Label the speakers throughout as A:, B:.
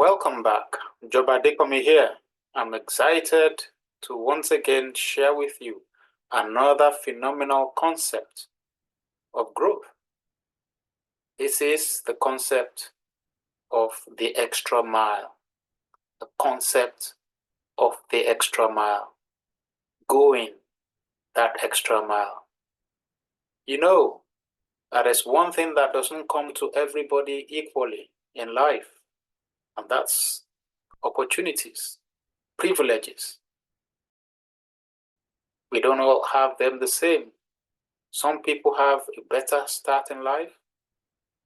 A: Welcome back. Joba Adekanmi here. I'm excited to once again share with you another phenomenal concept of growth. This is the concept of the extra mile. The concept of the extra mile. Going that extra mile. You know, that is one thing that doesn't come to everybody equally in life, and that's opportunities, privileges. We don't all have them the same. Some people have a better start in life,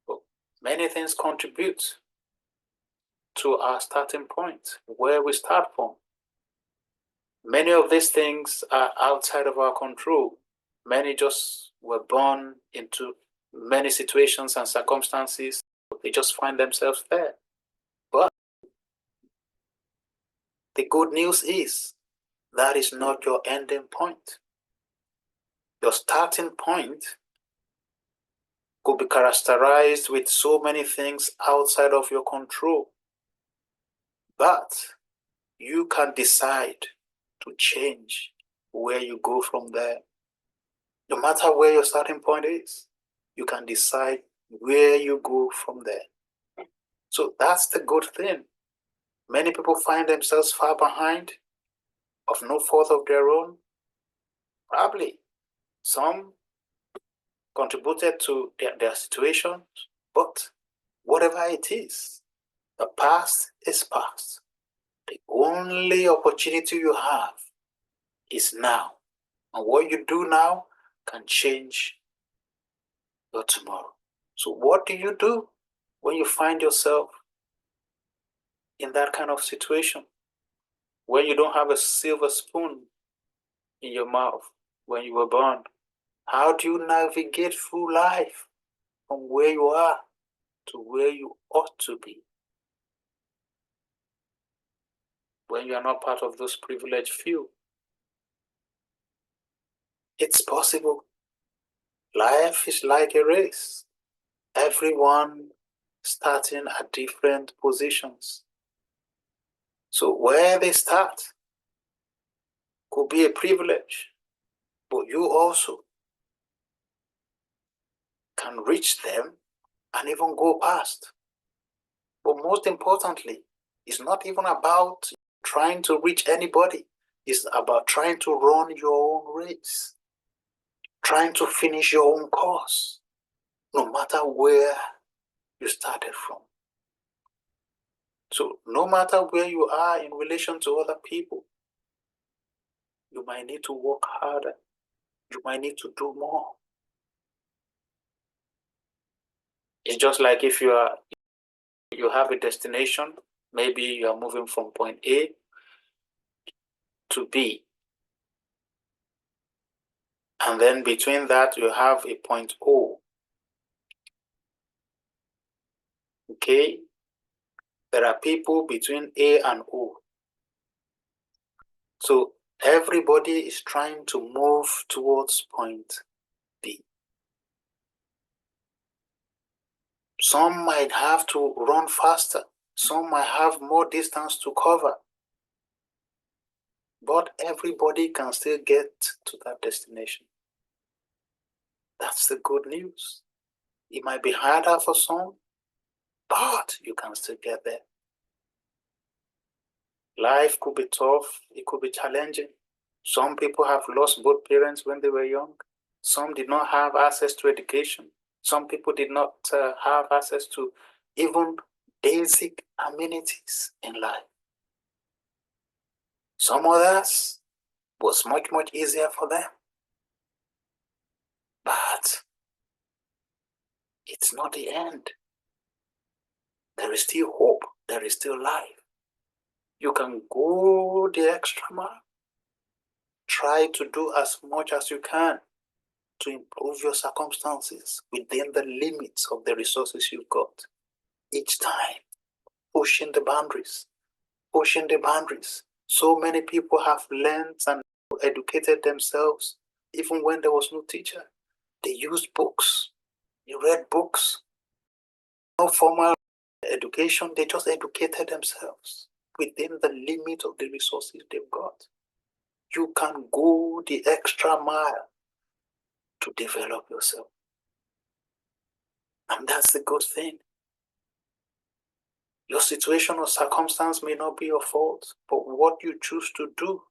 A: but many things contribute to our starting point, where we start from. Many of these things are outside of our control. Many just were born into many situations and circumstances. They just find themselves there. But the good news is that is not your ending point. Your starting point could be characterized with so many things outside of your control. But you can decide to change where you go from there. No matter where your starting point is, you can decide where you go from there. So that's the good thing. Many people find themselves far behind, of no fault of their own. Probably some contributed to their situation, but whatever it is, the past is past. The only opportunity you have is now. And what you do now can change your tomorrow. So what do you do when you find yourself in that kind of situation? When you don't have a silver spoon in your mouth when you were born? How do you navigate through life from where you are to where you ought to be? When you are not part of those privileged few. It's possible. Life is like a race. Everyone starting at different positions. So where they start could be a privilege, but you also can reach them and even go past. But most importantly, it's not even about trying to reach anybody. It's about trying to run your own race, trying to finish your own course, no matter where you started from. So no matter where you are in relation to other people, you might need to work harder. You might need to do more. It's just like if you have a destination, maybe you are moving from point A to B. And then between that, you have a point O. Okay? There are people between A and O. So everybody is trying to move towards point B. Some might have to run faster. Some might have more distance to cover. But everybody can still get to that destination. That's the good news. It might be harder for some, but you can still get there. Life could be tough. It could be challenging. Some people have lost both parents when they were young. Some did not have access to education. Some people did not have access to even basic amenities in life. Some others was much, much easier for them. But it's not the end. There is still hope. There is still life. You can go the extra mile. Try to do as much as you can to improve your circumstances within the limits of the resources you've got. Each time, pushing the boundaries, pushing the boundaries. So many people have learned and educated themselves even when there was no teacher. They used books. They read books. No formal education, they just educated themselves within the limit of the resources they've got. You can go the extra mile to develop yourself. And that's the good thing. Your situation or circumstance may not be your fault, but what you choose to do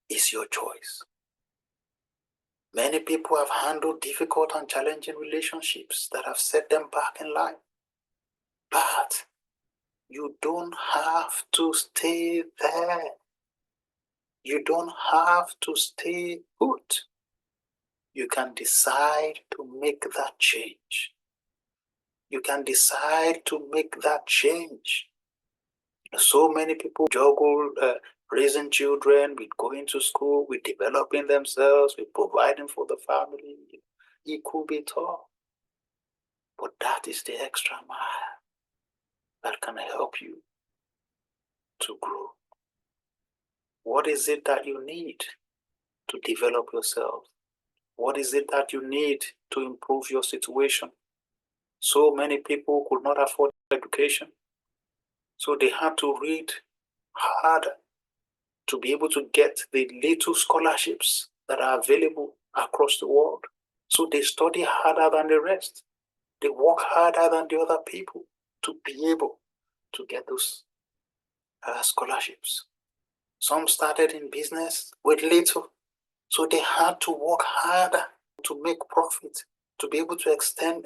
A: is your choice. Many people have handled difficult and challenging relationships that have set them back in life. But you don't have to stay there. You don't have to stay put. You can decide to make that change. You can decide to make that change. So many people juggle raising children with going to school, with developing themselves, with providing for the family. It could be tough. But that is the extra mile that can help you to grow. What is it that you need to develop yourself? What is it that you need to improve your situation? So many people could not afford education, so they had to read harder to be able to get the little scholarships that are available across the world. So they study harder than the rest. They work harder than the other people to be able to get those scholarships. Some started in business with little, so they had to work harder to make profit, to be able to expand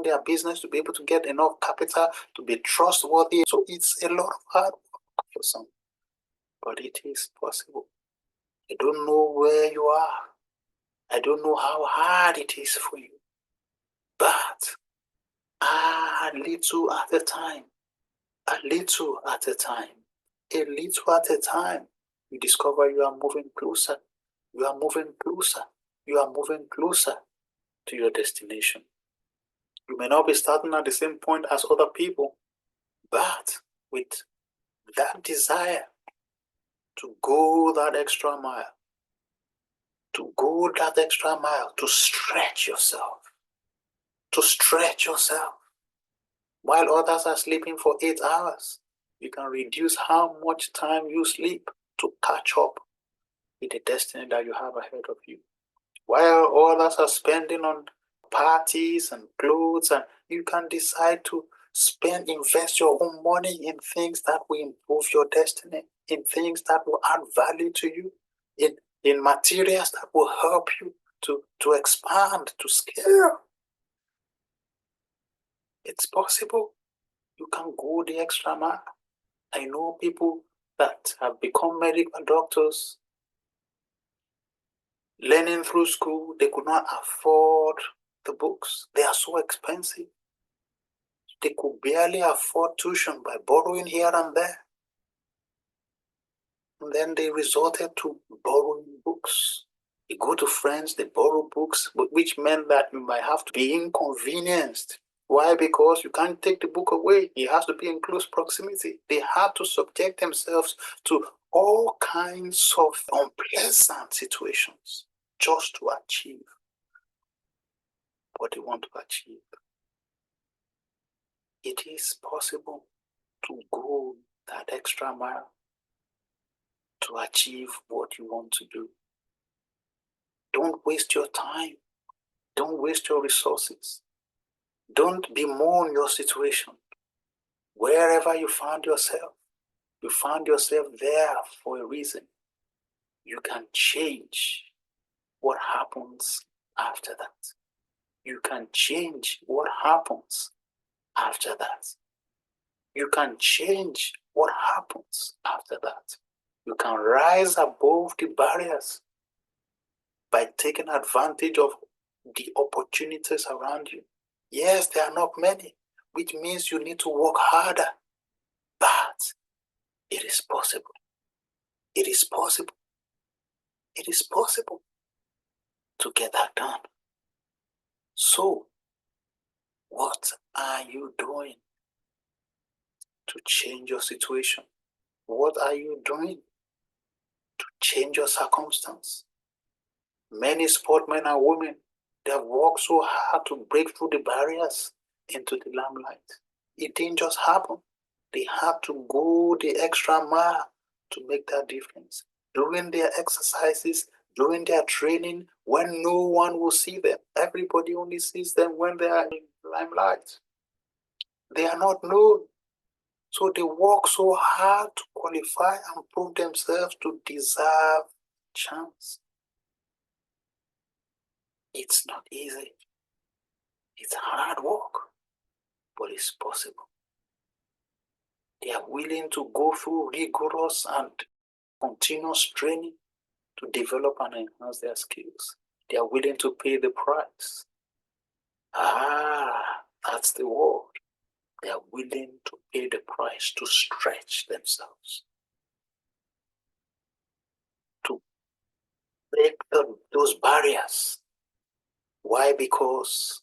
A: their business, to be able to get enough capital, to be trustworthy. So it's a lot of hard work for some, but it is possible. I don't know where you are. I don't know how hard it is for you, but a little at a time, a little at a time, a little at a time, you discover you are moving closer. You are moving closer. You are moving closer to your destination. You may not be starting at the same point as other people, but with that desire to go that extra mile, to stretch yourself, while others are sleeping for 8 hours, you can reduce how much time you sleep to catch up with the destiny that you have ahead of you. While others are spending on parties and clothes, and you can decide to invest your own money in things that will improve your destiny, in things that will add value to you, in materials that will help you to expand, to scale. It's possible. You can go the extra mile. I know people that have become medical doctors. Learning through school, they could not afford the books. They are so expensive. They could barely afford tuition by borrowing here and there. And then they resorted to borrowing books. They go to friends, they borrow books, which meant that you might have to be inconvenienced. Why? Because you can't take the book away. It has to be in close proximity. They had to subject themselves to all kinds of unpleasant situations just to achieve what they want to achieve. It is possible to go that extra mile to achieve what you want to do. Don't waste your time. Don't waste your resources. Don't bemoan your situation. Wherever you found yourself there for a reason. You can change what happens after that. You can change what happens after that. You can change what happens after that. You can rise above the barriers by taking advantage of the opportunities around you. Yes, there are not many, which means you need to work harder, but it is possible. It is possible. It is possible to get that done. So, what are you doing to change your situation? What are you doing to change your circumstance? Many sportmen and women, they have worked so hard to break through the barriers into the limelight. It didn't just happen. They had to go the extra mile to make that difference. During their exercises, during their training, when no one will see them, everybody only sees them when they are in limelight. They are not known. So they work so hard to qualify and prove themselves to deserve chance. It's not easy. It's hard work, but it's possible. They are willing to go through rigorous and continuous training to develop and enhance their skills. They are willing to pay the price. That's the word. They are willing to pay the price to stretch themselves, to break those barriers. Why? Because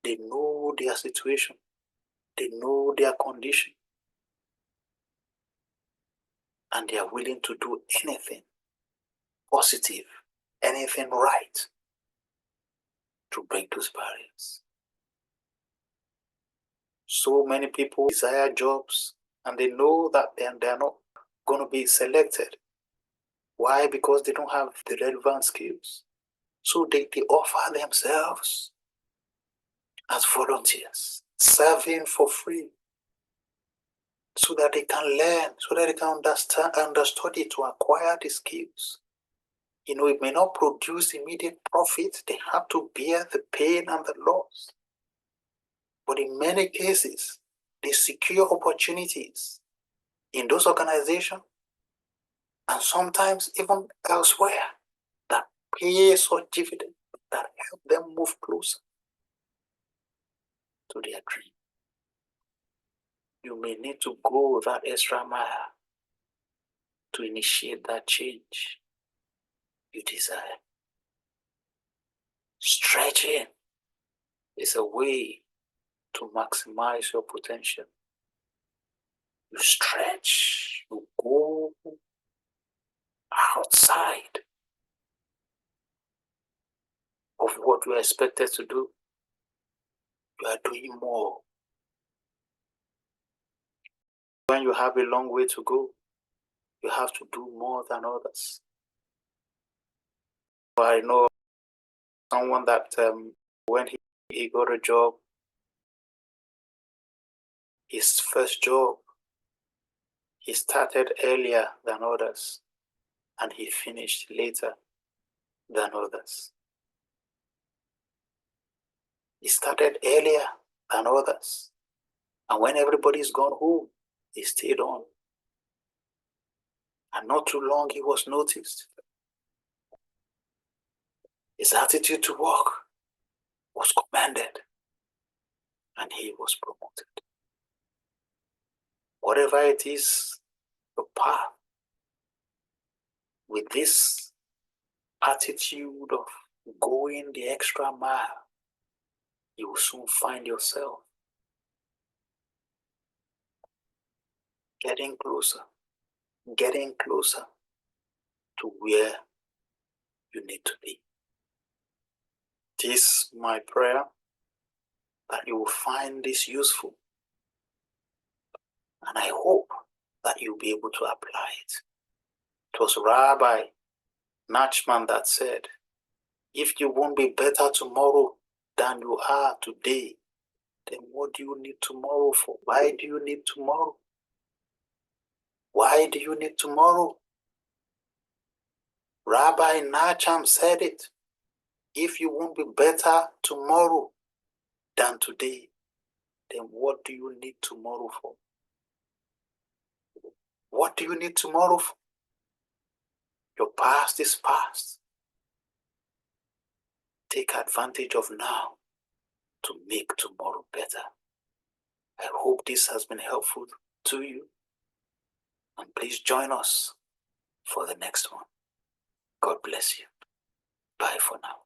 A: they know their situation, they know their condition, and they are willing to do anything positive, anything right to break those barriers. So many people desire jobs and they know that they are not going to be selected. Why? Because they don't have the relevant skills. So they offer themselves as volunteers, serving for free, so that they can learn, so that they can understudy to acquire the skills. It may not produce immediate profit. They have to bear the pain and the loss. But in many cases, they secure opportunities in those organizations and sometimes even elsewhere that pay such dividends that help them move closer to their dream. You may need to go that extra mile to initiate that change you desire. Stretching is a way to maximize your potential. You stretch, you go outside of what you are expected to do. You are doing more. When you have a long way to go, you have to do more than others. I know someone that when he got a job, his first job, he started earlier than others and he finished later than others. He started earlier than others, and when everybody's gone home, he stayed on. And not too long, he was noticed. His attitude to work was commended, and he was promoted. Whatever it is, your path, with this attitude of going the extra mile, you will soon find yourself getting closer to where you need to be. It is my prayer that you will find this useful, and I hope that you'll be able to apply it. It was Rabbi Nachman that said, if you won't be better tomorrow than you are today, then what do you need tomorrow for? Why do you need tomorrow? Why do you need tomorrow? Rabbi Nachman said it. If you won't be better tomorrow than today, then what do you need tomorrow for? What do you need tomorrow for? Your past is past. Take advantage of now to make tomorrow better. I hope this has been helpful to you, and please join us for the next one. God bless you. Bye for now.